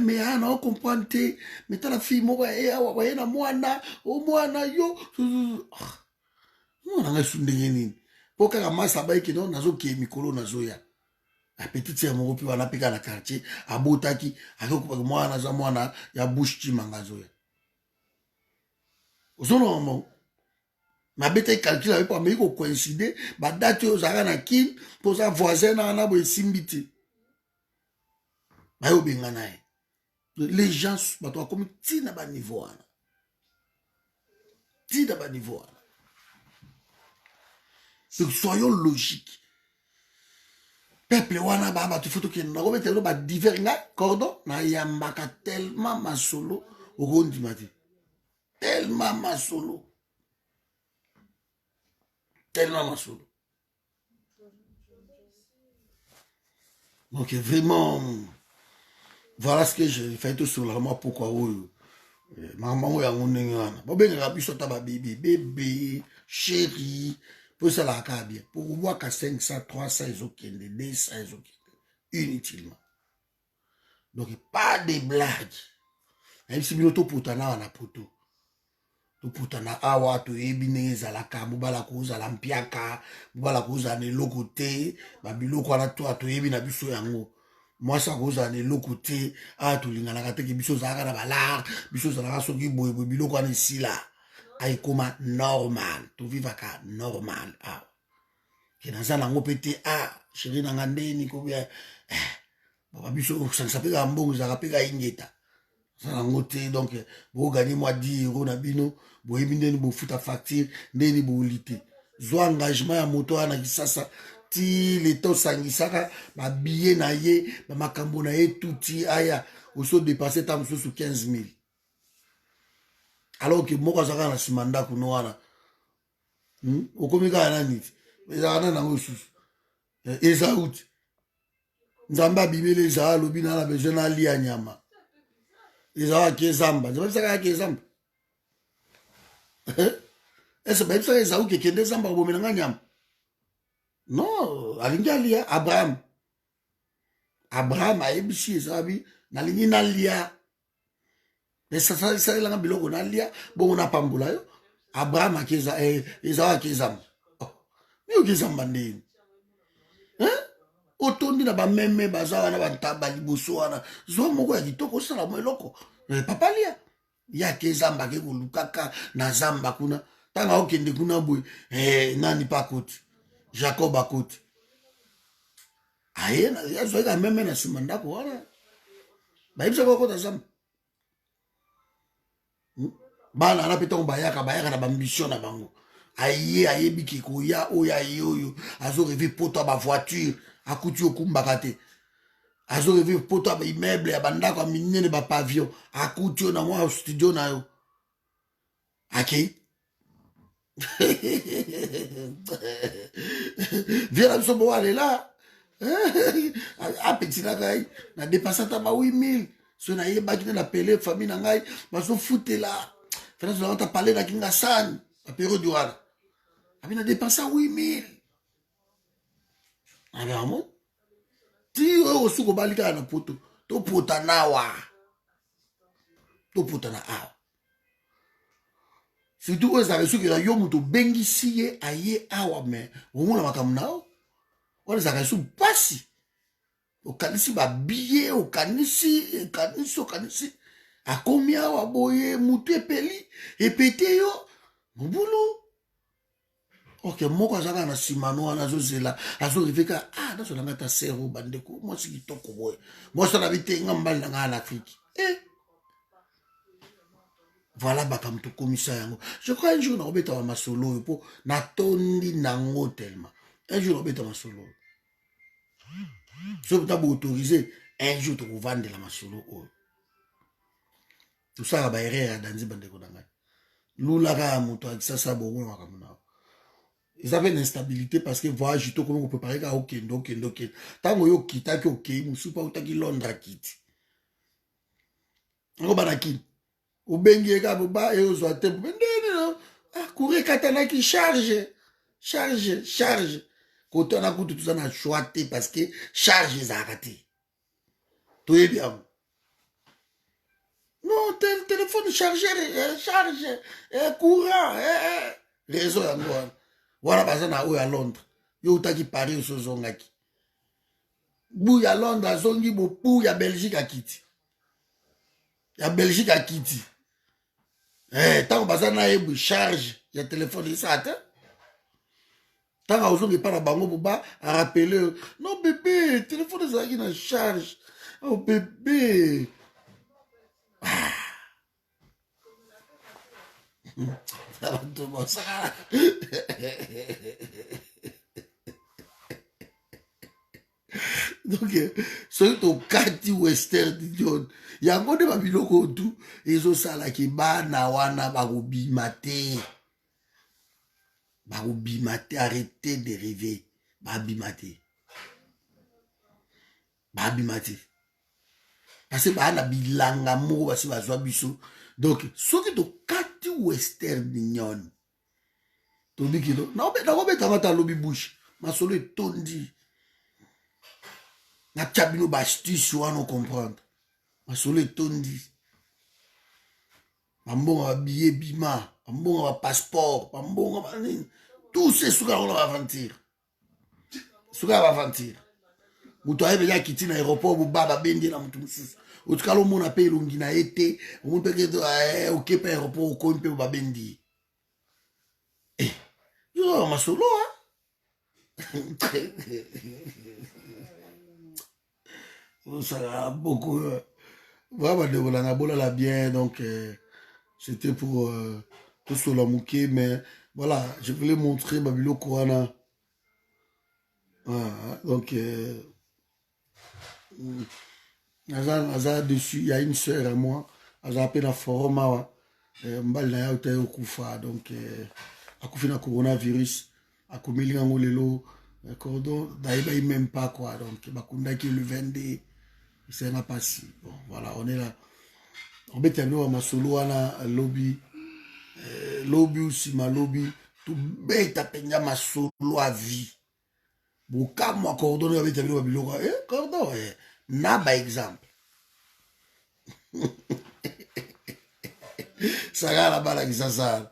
mais ana ocomprendre te mais tala fille moko awa baye na mwana omwana yo mwana ngai su ndenge nini mpo kaka master bayeke no nazokee mikolo nazoya na petite sœur moko mpe wana mpe kaka na quartier abotaki akokobaka mwana aza mwana ya bouche timanga azoya ozolonga mongo mabeta calcul avec pas mais ko coïncider ba date yo zaka na kin pour ça voisin na bo esimbi te ba yo benga nae les gens ba to comme tina ba niveau wana donc soyons logiques peuple wana ba tu photo ki na ko metelo ba divers nga cordon na yambaka tellement masolo okondi mati tellement masolo donc vraiment voilà ce que j'ai fait tout sur la moi pourquoi maman yango ndenge wana bobengaka biso ta bébé chéri po esalaka bien po kobwaka 500 300 ezokende 200 ezokende inutilement donc pas de blague ayebisi bino toputana wana poto toputana awa toyebi ndenge ezalaka bobala kozala mpiaka bobala kozala na eloko te babiloko wana to toyebi na biso yango moi ça cause à l'autre côté ah tout l'ingana que biso zaka na balar biso zaka soki boye biloko ana ici là ay koma normal to vivre ka normal ah ke naza nango pete ah chérie na ngandeni ko bien baba biso ça s'appelle un bon zaka pe ka ingeta ça nango te donc bo gagner moi 10 € na bino boye bindeni bo futa facture ndeni bo lité zo engagement ya moto ana kisasa ti leto sangisaka ba billet na ye ba makambo na ye tuti aya oso dépasser ta mosusu 15 000 alors que moko azaka na simanda kuno wana okomi kaka nani ezaka na nango susu eza uti nzambe abimeli ezaka alobi na besoin nalia nyama ezaka ki ezamba nzambe bisaka yaki ezamba ese bayebisaka ezauki ekende ezamba kobomelanga nyama non alingi alia abraham ayebisi ezabi nalingi nalia esalelanga biloko nalia bongo napambola yo abraham ezawaki ezamba mioki ezamba ndeni otondi na bameme baza wana bantaba liboso wana zwa moko ya kitoko osala mo eloko papa lia yake ezamba ake kolukaka na zamba kuna ntango akokende kuna boye nani pa akoti jacob akoti aye azwaki meme na nsima ndako wana bayebisaka okota zamba bana wana mpe ntango bayaka na bambition na bango ayebi ke koya oyo aye oyo azoreve poto ya bavoiture akuti okumbaka te azoreve poto ya baimmeuble ya bandako ya minene bapavillon akuti oyo na mwa studio na yo akei vie na biso bowalela apetinaka ngai na depasa ata ba 8000 so nayebaki nde na pele famille na ngai bazofutela fena zolanga ta pale naki nga sani baperiode wana abi na depasa 8000 abamo ti oyo osuki obali kaka na poto topota nawa topota na awa surtout oyo ezalaka soki yo moto obengisi ye aye awa me omona makambo na yo wana ezalaka esu mpasi okanisi babiye okanisi akomi awa boye mutu epeli epete yo mobulu ok moko azalaka na nsima no wana azozela azoriveka nazolanga ta sero bandeko mwasi kitoko boye mwasi na bitenga mbali na ngai na afrike voilà bakambo tokomisa yango je crois un jour nakobeta ba masolo oyo mpo natondi nango tellement un jour nakobeta masolo oyo so puta boautorise un jour tokovandela masolo oyo tosala baerreur ya danzi bandeko na ngai lulaka ya moto akisasa bomona makambo nao eza mpe na instabilité parce que voyage tokomi koprépare kaka okende ntango yo okitaki okei mosusu mpa otaki londres akiti yango banakini obengi ye kaka boba eozwa te bobe ndeni courrier ekatanaki charge kote wana kutu toza na choix te parce que charge ezalaka te toyebi yango non téléphone charge courant réseau yango wana wana baza na oyo ya londres yo utaki paris osozongaki bu ya londres azongi bopu ya belgique akiti ntango baza na ye charge ya telefone esa te ntango azongi epa na bango boba arapele non bebe telefone ezalaki na charge oh bebe donc soki tokati western union yango nde babiloko tu ezosalaki bana wana bakobima te arrete de rêver babima te parce que bana bilanga moko basi bazwa biso donc soki tokati western union tobikilo nakobetanga ta lobi bushe masolo etondi natia bino bastuce wana ocomprendre masolo etondi bambonga babillet bima bambonga bapasseport bambonga banini tout se suka yango na baventure Mutu aye ya kiti na aéroport bu baba bendi na mutu mususu. Otukalo mona pe elongi na ete, omuntu peke oke pa aéroport okomi pe ba bendi. Eh, yo masolo ça a beaucoup vraiment de la bola la bien donc c'était pour tout sur la mouquet mais voilà, je voulais montrer Babilo Kouana. Voilà, donc Aza dessus, il y a une sœur à moi, Aza appelé la forum, mbali na ya utaye okufa, donc akufi na coronavirus, akomeli yango lelo, cordon, d'ailleurs même pas quoi, donc bakundaki le 22, c'est n'a pas si. Bon, voilà, on est là. On met un à masolo wana lobby, lobby aussi ma lobby, tout bête à penya masolo à vie. Boka moi cordon avec un biloko, cordon, na ba exemple. Saka la bala kisasa.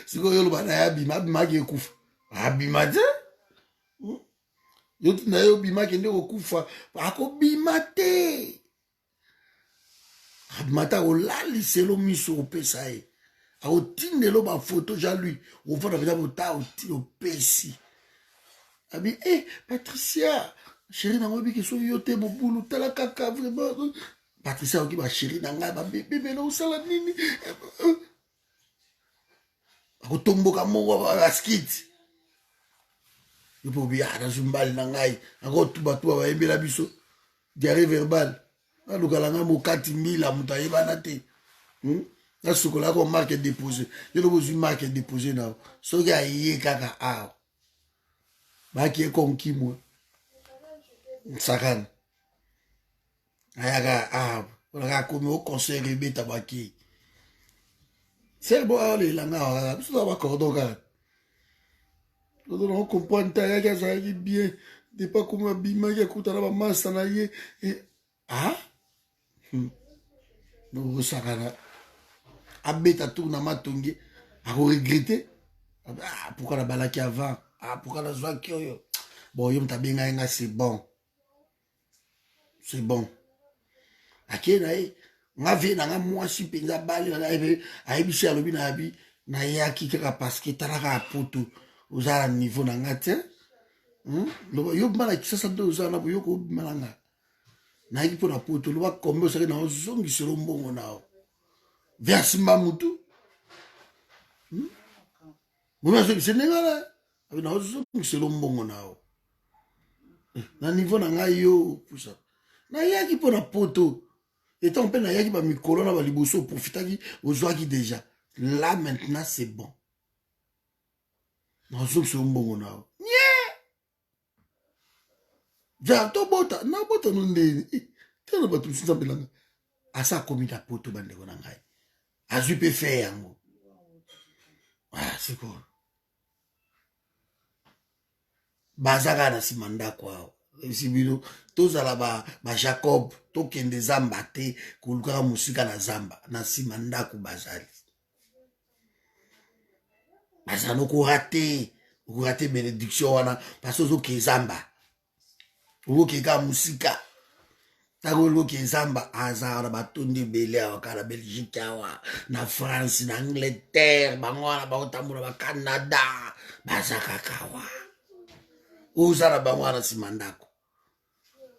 Siko yolo bana ya bima ki ekufa. Abima te? Yo tina yo bima ki ndeko kufa. Ako bima te. Abima ta o lali selo miso opesa e. Ako tindelo ba photo ja lui. O fona kaja bota o tino pesi. Abi Patricia, chérie na ngobi ki so yo te bobulu tala kaka vraiment. Patricia oki ba chérie na ngai ba bébé na osala nini akotomboka moko baskit yo mpo obi nazwi mbali na ngai akotubatuba bayembela biso diarrhée verbale alukala ngai mokati mbila moto ayebana te nasukola ako marque déposé yo lobo ozwi marque déposé nao soki aye kaka awa baki ekonki mwa nsakana ayaka olaka komi au conseil rebeta baki c'est bon ale langa biso na bakordon kaka on comprend ta yaki azalaki bien de pas komi abimaki akutana bamasa na ye okosakana abeta tour na matonge akoregrete pourquoi nabalaki avant pourquoi nazwaki oyo bon yo moto abengai nga c'est bon ake na ye nga vie na nga mwasi mpenza bali ayebisi alobi na yabi nayaki kaka parceke talaka poto oza na niveau na nga te yo bima na kisasa nde oza na boyoka obima na nga nayaki mpo na poto loba kombe osaki na ozongiselo mbongo nao ve asimba mutu bomi azongise ndenge na abi na ozongiselo mbongo nao na niveau na ngai yo pusa nayaki mpo na poto etant mpe nayaki bamikolo na baliboso oprofitaki ozwaki déjà là maintenant c'est bon nazongisa mbongo nao ja tobota nabota no ndeni tana bato mosusu nzambelanga asa akomi na poto bandeko na ngai azwi mpe fe yango sikoyo baza kaka na nsima ndako awa esi bino tozala bajacob tokende zamba te kolukaka mosika na zamba na nsima ndako bazali bazala okorate bénédiction wana parce ozoke zamba okoke kaka mosika ntango oloki ezamba azala na batondi ebele awa kaka na belgique awa na france na angleterre bango wana bakotambola bacanada baza kaka awa oza na bango wana nsima ndako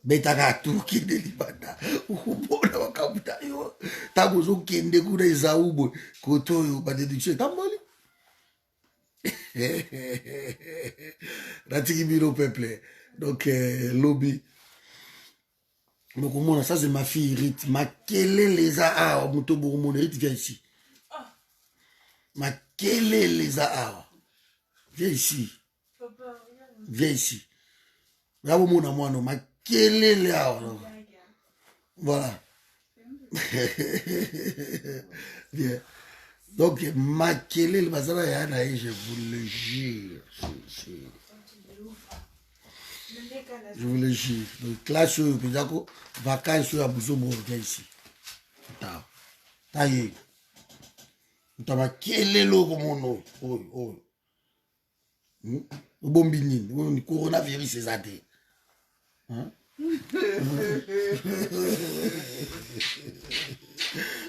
betaka aturkinde libanda okobona bakabuta yo ntango ozokende kuna eza ubwe koto oyo badéduction etamboli natiki bino peuple donc lobi mokomona ça c'est ma fille Rite makelele eza awa moto bokomona Rite viens ici makelele eza awa viens ici yabomona mwana makelele awa voilà bien donc makelele bazala ya na ye je vous le jure je vous le jure donc classe oyo mpenza ko vacances oyo ya buzobo viens ici taye moto makelele oyo komona oyo obombi nini coronavirus eza te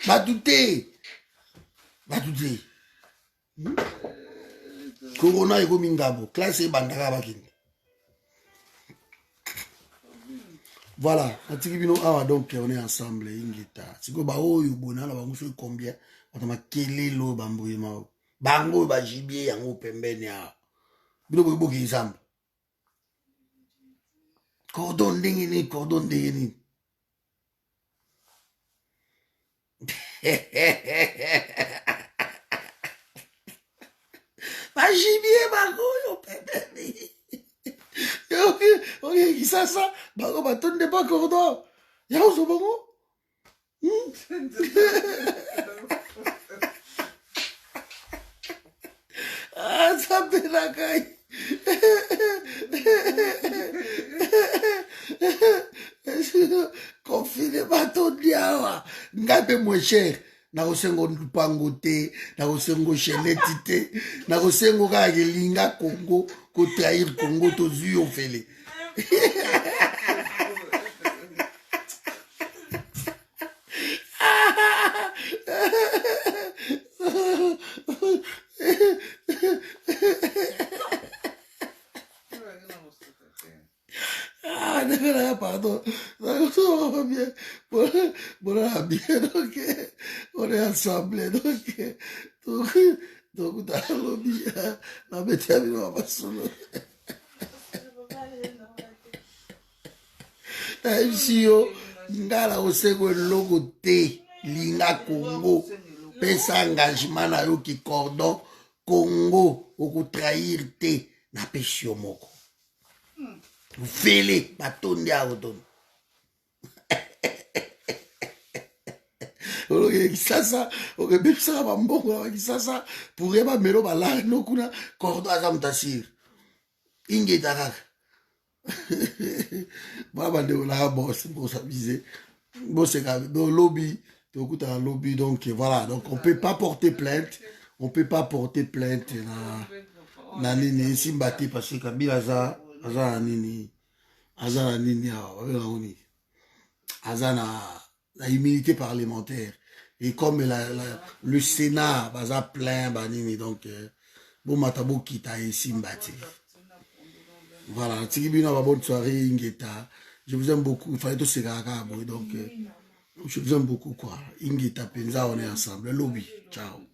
bato te corona ekomi ngambo classe ebandaka bakende. Voilà, natiki bino awa donc on est ensemble ingeta siko ba oyo bona la bango so combien batama kelelo bamboyema bango ba jibie yango pembeni a bino bobo ki nzambe cordon ndenge ni ba jibie bango yo pembeni. Ok, ça, bango batonde pas cordon. Y'a où bango? Ah, ça fait la caille. Confiné bateau diawa. Ngabe moins cher. Nakosengo lupango te, nakosengo cheneti te, nakosengo kaka linga Congo, ko trahir Congo to zuyo fele. Ah, pardon. Bien. Bon, bien, donc, on est ensemble, donc, dans le lobby, la bête à lui, on va solo. Taïsio, ngala oseko logo te, linga Congo, pesa engagement na yo ki cordon, Congo, oku trahir te, na pesio moko. Fele, batondi a oton. Kisasa, ok, bepsa ba mbongo na kisasa, pour eba melo ba la no kuna cordon azam tasir. Inge takaka. Baba de la boss pour s'amuser. Bon c'est dans le lobby, donc voilà, donc on peut pas porter plainte. On peut pas porter plainte na nini simbati parce que Kabila aza nini aza na immunité parlementaire et comme le Sénat baza plein banini donc bon matabo kita et simbati. Voilà, Tigibina, bonne soirée Ingeta. Je vous aime beaucoup, il fallait tout se donc je vous aime beaucoup quoi. Ingeta Penza, on est ensemble, le lobby, ciao.